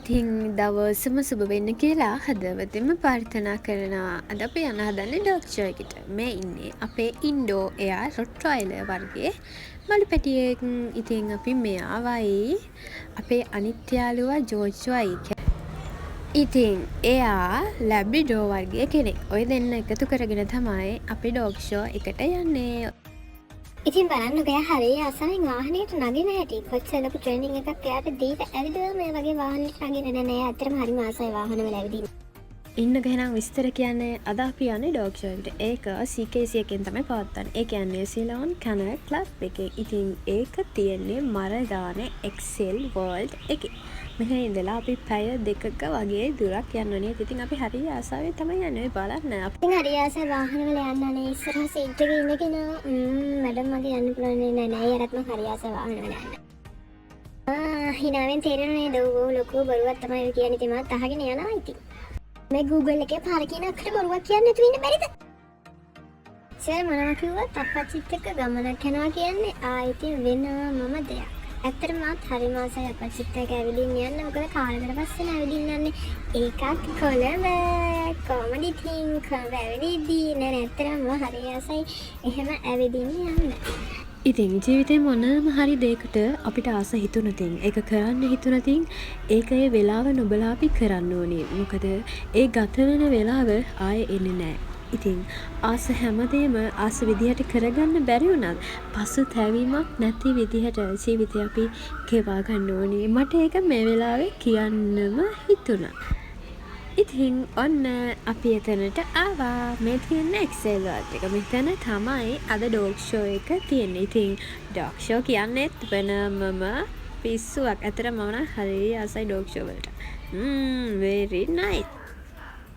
ඉතින් දවසම සුබ වෙන්න කියලා හදවතින්ම ප්‍රාර්ථනා කරනවා. අද අපි යන්න හදන්නේ ඩොග් ෂෝ එකට. මේ ඉන්නේ අපේ ඉන්ඩෝ එයා රොට්වයිලර් වර්ගයේ මලු පැටියෙක්. ඉතින් අපි මෙයාවයි අපේ අනිත් යාළුවා ජෝර්ජ්වයි. ඉතින් එයා ලැබ්‍රඩෝර් වර්ගයේ කෙනෙක්. ඔය දෙන්න එකතු කරගෙන තමයි අපි ඩොග් ෂෝ එකට යන්නේ. ඉතින් බලන්න ඔයා හරිය ආසාවෙන් වාහනයට නගින හැටි. කොච්චර ලොකු ට්‍රේනින් එකක් එයාට දීලා ඇවිදලා මේ වගේ වාහනයට නගින්න නෑ. එයා ඇත්තටම හරිම ආසයි වාහනවල ඇවිදින්න. ඉන්න ගහනම් විස්තර කියන්නේ අද අපි යන්නේ ඩොග් ෂෝ එකට. ඒක CKC එකෙන් තමයි පවත්වන්නේ. ඒ කියන්නේ සිලෝන් කැනල් ක්ලබ් එකේ. ඉතින් ඒක තියෙන්නේ මරදානේ එක්සෙල් වර්ල්ඩ් එකේ. මෙහෙ ඉඳලා අපි පැය දෙකක වගේ දුරක් යන්න ඕනේ. ඉතින් අපි හරිය ආසාවෙන් තමයි යන්නේ. බලන්න. ඉතින් හරිය ආසයි වාහනවල යන්න ඕනේ. ඉස්සරහ සීට් එකේ ඉඳගෙන මැඩම් මගේ යන්න පුළුවන් නෑ. යාරත් මම හරිය ආසයි වාහනවල යන්න. හිනාවෙන් තේරෙන්නේ නේද? ලොකු බරුවක් තමයි කියන්නේ. ඉතින් මාත් අහගෙන යනවා ඉතින්. මේ Google එකේ පාර කියන අක්කට බරුවක් කියන්නේ නැතුව ඉන්න බැරිද? සර් මොනවා කිව්වත් අපච්චිත් එක්ක ගමනක් යනවා කියන්නේ ආයිති වෙනමම දෙයක්. ඇත්තටම මාත් හරිම ආසයි අපච්චිත් එක්ක ඇවිදින්න යන්න. මොකද කාලෙකට පස්සේ ඇවිදින්න යන්නේ. ඒකත් කොළඹ කොමඩි තින් කොළඹ ඇවිදිද්දී නෑ ඇත්තටම මම හරිය ආසයි එහෙම ඇවිදින්න යන්න. ඉතින් ජීවිතේ මොනම හරි දෙයකට අපිට ආස හිතුනතින් ඒක කරන්න හිතුනතින් ඒක ඒ වෙලාව නොබලා අපි කරන්න ඕනේ. මොකද ඒ ගත වෙන වෙලාව ආයේ එන්නේ නැහැ. ඉතින් ආස හැමදේම ආස විදිහට කරගන්න බැරි වුණත් පසුතැවීමක් නැති විදිහට ජීවිතේ අපි ගෙවා ගන්න ඕනේ. මට ඒක මේ වෙලාවේ කියන්නම හිතුණා. ඉතින් ඔන්න අපි එතනට ආවා. මේ තියෙන එක්සෙල් වර්ල්ඩ් එක. මෙතන තමයි අද ඩොග් ෂෝ එක තියෙන්නේ. ඉතින් ඩොග් ෂෝ කියන්නේත් වෙනමම පිස්සුවක්. ඇත්තටම මම නම් හරිය ආසයි ඩොග් ෂෝ වලට. very nice.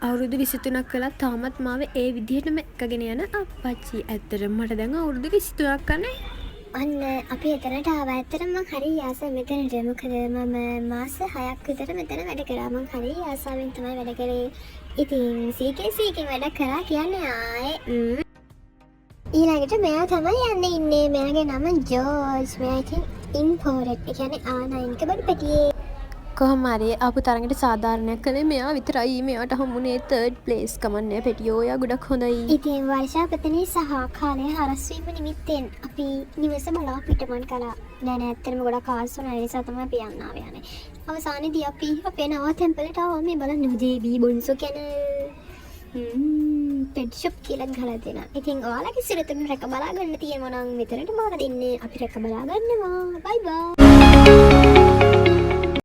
අවුරුදු 23ක් කළා තාමත් මාව ඒ විදිහටම එකගෙන යන අප්පච්චි. ඇත්තටම මට දැන් අවුරුදු 23ක් කනේ. අන්න අපි එතනට ආවා. ඇත්තටම මම හරිය ආසයි මෙතනට. මොකද මම මාස 6ක් විතර මෙතන වැඩ කරා. මම හරිය ආසාවෙන් තමයි වැඩ කරේ. ඉතින් CKC එකෙන් වැඩ කරා කියන්නේ ආයේ ඊළඟට මෙයා තමයි යන්නේ ඉන්නේ. මෙයාගේ නම ජෝර්ජ්. මෙයා ඉතින් ඉම්පෝර්ටඩ්. ඒ කියන්නේ ආනයින්ක බඩු පැටියේ. කොහොම හරි ආපු තරඟට සාධාරණයක් කළේ මෙයා විතරයි. මෙයාට හම්බුනේ 3rd place. කමන්නේ පැටියෝ ඔයා ගොඩක් හොඳයි. ඉතින් වර්ෂාපතනේ සහ කාලේ හරස් වීම නිමිත්තෙන් අපි නිවස බලා පිටමන් කළා. නෑ ඇත්තටම ගොඩක් ආස වුණා. ඒ නිසා තමයි අපි යන්න ආවේ යන්නේ. අවසානයේදී අපි අපේ නව ටෙම්පලට ආවා. මේ බලන්න ජේබී බොන්සෝ කැනල් පෙට් ෂොප් කියලා ගහලා තියෙනවා. ඉතින් ඔයාලගේ සිරතුන් රැක බලා ගන්න තියෙනවා නම් මෙතනට මාර දෙන්නේ. අපි රැක බලා ගන්නවා. බයි බයි.